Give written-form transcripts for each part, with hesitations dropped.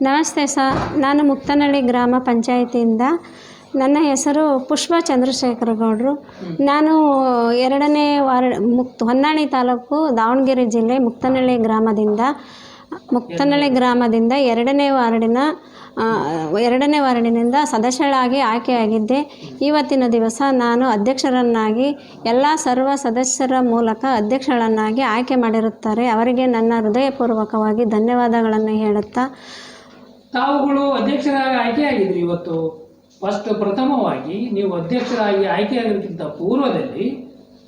ನಮಸ್ತೆ ಸರ್, ನಾನು ಮುಕ್ತನಹಳ್ಳಿ ಗ್ರಾಮ ಪಂಚಾಯಿತಿಯಿಂದ. ನನ್ನ ಹೆಸರು ಪುಷ್ಪ ಚಂದ್ರಶೇಖರ ಗೌಡರು. ನಾನು 2ನೇ ವಾರ್ಡ್ ಹೊನ್ನಾಳಿ ತಾಲೂಕು ದಾವಣಗೆರೆ ಜಿಲ್ಲೆ ಮುಕ್ತನಹಳ್ಳಿ ಗ್ರಾಮದಿಂದ 2ನೇ ವಾರ್ಡಿನಿಂದ ಸದಸ್ಯಳಾಗಿ ಆಯ್ಕೆಯಾಗಿದ್ದೆ. ಇವತ್ತಿನ ದಿವಸ ನಾನು ಅಧ್ಯಕ್ಷರನ್ನಾಗಿ ಎಲ್ಲ ಸರ್ವ ಸದಸ್ಯರ ಮೂಲಕ ಅಧ್ಯಕ್ಷಳನ್ನಾಗಿ ಆಯ್ಕೆ ಮಾಡಿರುತ್ತಾರೆ. ಅವರಿಗೆ ನನ್ನ ಹೃದಯಪೂರ್ವಕವಾಗಿ ಧನ್ಯವಾದಗಳನ್ನು ಹೇಳುತ್ತಾ, ತಾವುಗಳು ಅಧ್ಯಕ್ಷರಾಗಿ ಆಯ್ಕೆಯಾಗಿದ್ರಿ. ಇವತ್ತು ಪ್ರಥಮವಾಗಿ ನೀವು ಅಧ್ಯಕ್ಷರಾಗಿ ಆಯ್ಕೆಯಾಗೋದಕ್ಕಿಂತ ಪೂರ್ವದಲ್ಲಿ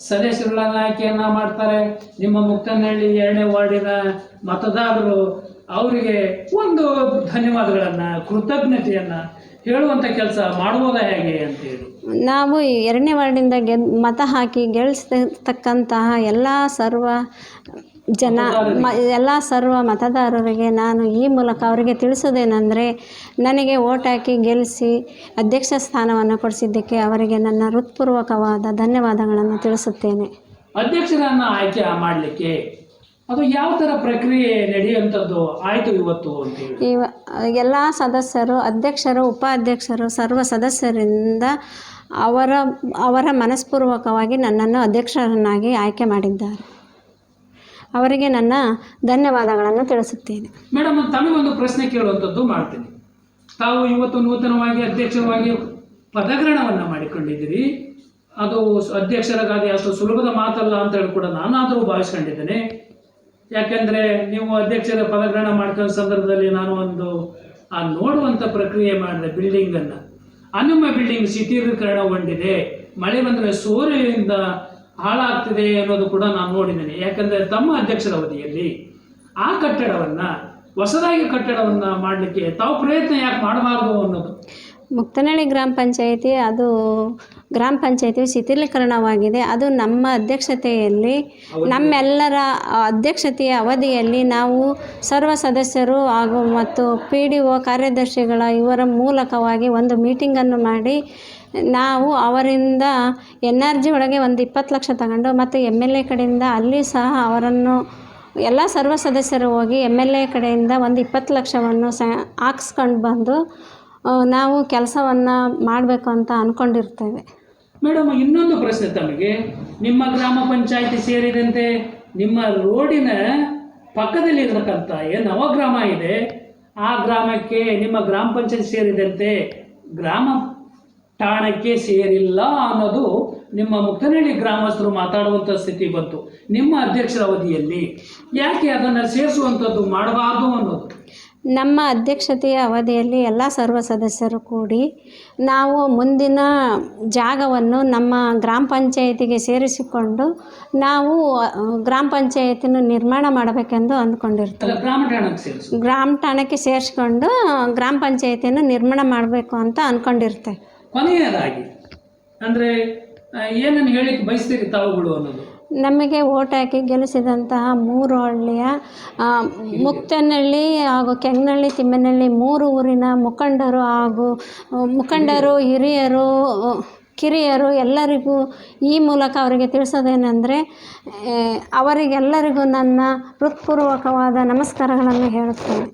ಸದಸ್ಯರುಗಳನ್ನ ಆಯ್ಕೆಯನ್ನ ಮಾಡ್ತಾರೆ. ನಿಮ್ಮ ಮುಕ್ತನಹಳ್ಳಿ 2ನೇ ವಾರ್ಡಿನ ಮತದಾರರು ಅವರಿಗೆ ಒಂದು ಧನ್ಯವಾದಗಳನ್ನು, ಕೃತಜ್ಞತೆಯನ್ನು ಹೇಳುವಂಥ ಕೆಲಸ ಮಾಡುವುದ ಹೇಗೆ ಅಂತೇಳಿ, ನಾವು 2ನೇ ವಾರ್ಡಿಂದ ಮತ ಹಾಕಿ ಗೆಲ್ಲಿಸ್ತಕ್ಕಂತಹ ಎಲ್ಲ ಸರ್ವ ಮತದಾರರಿಗೆ ನಾನು ಈ ಮೂಲಕ ಅವರಿಗೆ ತಿಳಿಸೋದೇನೆಂದರೆ, ನನಗೆ ಓಟ್ ಹಾಕಿ ಗೆಲ್ಲಿಸಿ ಅಧ್ಯಕ್ಷ ಸ್ಥಾನವನ್ನು ಕೊಡಿಸಿದ್ದಕ್ಕೆ ಅವರಿಗೆ ನನ್ನ ಹೃತ್ಪೂರ್ವಕವಾದ ಧನ್ಯವಾದಗಳನ್ನು ತಿಳಿಸುತ್ತೇನೆ. ಅಧ್ಯಕ್ಷರನ್ನು ಆಯ್ಕೆ ಮಾಡಲಿಕ್ಕೆ ಅದು ಯಾವ ಥರ ಪ್ರಕ್ರಿಯೆ ನಡೆಯುವಂಥದ್ದು ಆಯಿತು ಇವತ್ತು ಅಂತೇಳಿ? ಎಲ್ಲ ಸದಸ್ಯರು, ಅಧ್ಯಕ್ಷರು, ಉಪಾಧ್ಯಕ್ಷರು, ಸರ್ವ ಸದಸ್ಯರಿಂದ ಅವರ ಮನಸ್ಪೂರ್ವಕವಾಗಿ ನನ್ನನ್ನು ಅಧ್ಯಕ್ಷರನ್ನಾಗಿ ಆಯ್ಕೆ ಮಾಡಿದ್ದಾರೆ. ಅವರಿಗೆ ನನ್ನ ಧನ್ಯವಾದಗಳನ್ನು ತಿಳಿಸುತ್ತೇನೆ. ಮೇಡಮ್, ತಮಗೊಂದು ಪ್ರಶ್ನೆ ಕೇಳುವಂಥದ್ದು ಮಾಡ್ತೀನಿ. ತಾವು ಇವತ್ತು ನೂತನವಾಗಿ ಅಧ್ಯಕ್ಷರವಾಗಿ ಪದಗ್ರಹಣವನ್ನು ಮಾಡಿಕೊಂಡಿದ್ದೀರಿ. ಅದು ಅಧ್ಯಕ್ಷರಾಗಿ ಅಷ್ಟು ಸುಲಭದ ಮಾತಲ್ಲ ಅಂತ ಹೇಳಿ ಕೂಡ ನಾನಾದರೂ ಭಾವಿಸ್ಕೊಂಡಿದ್ದೇನೆ. ಯಾಕೆಂದರೆ ನೀವು ಅಧ್ಯಕ್ಷರ ಪದಗ್ರಹಣ ಮಾಡ್ಕೊಳ್ಳೋ ಸಂದರ್ಭದಲ್ಲಿ ನಾನು ಒಂದು ನೋಡುವಂಥ ಪ್ರಕ್ರಿಯೆ ಮಾಡಿದೆ. ಬಿಲ್ಡಿಂಗನ್ನು, ನಿಮ್ಮ ಬಿಲ್ಡಿಂಗ್ ಶಿಥಿಲೀಕರಣಗೊಂಡಿದೆ, ಮಳೆ ಬಂದರೆ ಸೋರೆಯಿಂದ ಹಾಳಾಗ್ತಿದೆ ಅನ್ನೋದು ಕೂಡ ನಾನು ನೋಡಿದ್ದೇನೆ. ಯಾಕಂದರೆ ತಮ್ಮ ಅಧ್ಯಕ್ಷರ ಅವಧಿಯಲ್ಲಿ ಆ ಕಟ್ಟಡವನ್ನು, ಹೊಸದಾಗಿ ಕಟ್ಟಡವನ್ನು ಮಾಡಲಿಕ್ಕೆ ತಾವು ಪ್ರಯತ್ನ ಯಾಕೆ ಮಾಡಬಾರ್ದು ಅನ್ನೋದು. ಮುಕ್ತನಹಳ್ಳಿ ಗ್ರಾಮ ಪಂಚಾಯಿತಿ ಶಿಥಿಲೀಕರಣವಾಗಿದೆ. ಅದು ನಮ್ಮ ಅಧ್ಯಕ್ಷತೆಯಲ್ಲಿ, ನಮ್ಮೆಲ್ಲರ ಅಧ್ಯಕ್ಷತೆಯ ಅವಧಿಯಲ್ಲಿ ನಾವು ಸರ್ವ ಸದಸ್ಯರು ಹಾಗೂ ಮತ್ತು PDO ಕಾರ್ಯದರ್ಶಿಗಳ ಇವರ ಮೂಲಕವಾಗಿ ಒಂದು ಮೀಟಿಂಗನ್ನು ಮಾಡಿ ನಾವು ಅವರಿಂದ NRG ಒಳಗೆ ಒಂದು 20 ಲಕ್ಷ ತಗೊಂಡು ಮತ್ತು MLA ಕಡೆಯಿಂದ ಅಲ್ಲಿ ಸಹ ಅವರನ್ನು ಎಲ್ಲ ಸರ್ವ ಸದಸ್ಯರು ಹೋಗಿ MLA ಕಡೆಯಿಂದ ಒಂದು 20 ಲಕ್ಷವನ್ನು ಹಾಕ್ಸ್ಕೊಂಡು ಬಂದು ನಾವು ಕೆಲಸವನ್ನು ಮಾಡಬೇಕು ಅಂತ ಅಂದ್ಕೊಂಡಿರ್ತೇವೆ. ಮೇಡಮ್, ಇನ್ನೊಂದು ಪ್ರಶ್ನೆ ತಮಗೆ. ನಿಮ್ಮ ಗ್ರಾಮ ಪಂಚಾಯಿತಿ ಸೇರಿದಂತೆ ನಿಮ್ಮ ರೋಡಿನ ಪಕ್ಕದಲ್ಲಿರತಕ್ಕಂಥ ನವಗ್ರಾಮ ಇದೆ, ಆ ಗ್ರಾಮಕ್ಕೆ ನಿಮ್ಮ ಗ್ರಾಮ ಪಂಚಾಯತಿ ಸೇರಿದಂತೆ ಗ್ರಾಮ ಠಾಣಕ್ಕೆ ಸೇರಿಲ್ಲ ಅನ್ನೋದು ನಿಮ್ಮ ಮುಕ್ತನಹಳ್ಳಿ ಗ್ರಾಮಸ್ಥರು ಮಾತಾಡುವಂಥ ಸ್ಥಿತಿ ಬಂತು ನಿಮ್ಮ ಅಧ್ಯಕ್ಷರ ಅವಧಿಯಲ್ಲಿ. ಯಾಕೆ ಅದನ್ನು ಸೇರಿಸುವಂಥದ್ದು ಮಾಡಬಾರ್ದು ಅನ್ನೋದು? ನಮ್ಮ ಅಧ್ಯಕ್ಷತೆಯ ಅವಧಿಯಲ್ಲಿ ಎಲ್ಲ ಸರ್ವ ಸದಸ್ಯರು ಕೂಡಿ ನಾವು ಮುಂದಿನ ಜಾಗವನ್ನು ನಮ್ಮ ಗ್ರಾಮ ಪಂಚಾಯಿತಿಗೆ ಸೇರಿಸಿಕೊಂಡು ನಾವು ಗ್ರಾಮ ಪಂಚಾಯಿತಿನ ನಿರ್ಮಾಣ ಮಾಡಬೇಕೆಂದು ಅಂದ್ಕೊಂಡಿರ್ತೀವಿ. ಗ್ರಾಮ ಠಾಣಕ್ಕೆ ಸೇರಿಸ್ಕೊಂಡು ಗ್ರಾಮ ಪಂಚಾಯಿತಿಯನ್ನು ನಿರ್ಮಾಣ ಮಾಡಬೇಕು ಅಂತ ಅಂದ್ಕೊಂಡಿರ್ತೇವೆ. ಕೊನೆಯದಾಗಿ ಅಂದರೆ ಏನನ್ನು ಹೇಳಿಕ್ಕೆ ಬಯಸ್ತೀರಿ ತಾವುಗಳು ಅನ್ನೋದು? ನಮಗೆ ಓಟ್ ಹಾಕಿ ಗೆಲ್ಲಿಸಿದಂತಹ 3 ಹಳ್ಳಿಯ ಮುಕ್ತನಹಳ್ಳಿ ಹಾಗೂ ಕೆಂಗನಹಳ್ಳಿ, ತಿಮ್ಮನಹಳ್ಳಿ 3 ಊರಿನ ಮುಖಂಡರು, ಹಿರಿಯರು, ಕಿರಿಯರು ಎಲ್ಲರಿಗೂ ಈ ಮೂಲಕ ಅವರಿಗೆ ತಿಳಿಸೋದೇನೆಂದರೆ, ಅವರಿಗೆಲ್ಲರಿಗೂ ನನ್ನ ಹೃತ್ಪೂರ್ವಕವಾದ ನಮಸ್ಕಾರಗಳನ್ನು ಹೇಳುತ್ತೇನೆ.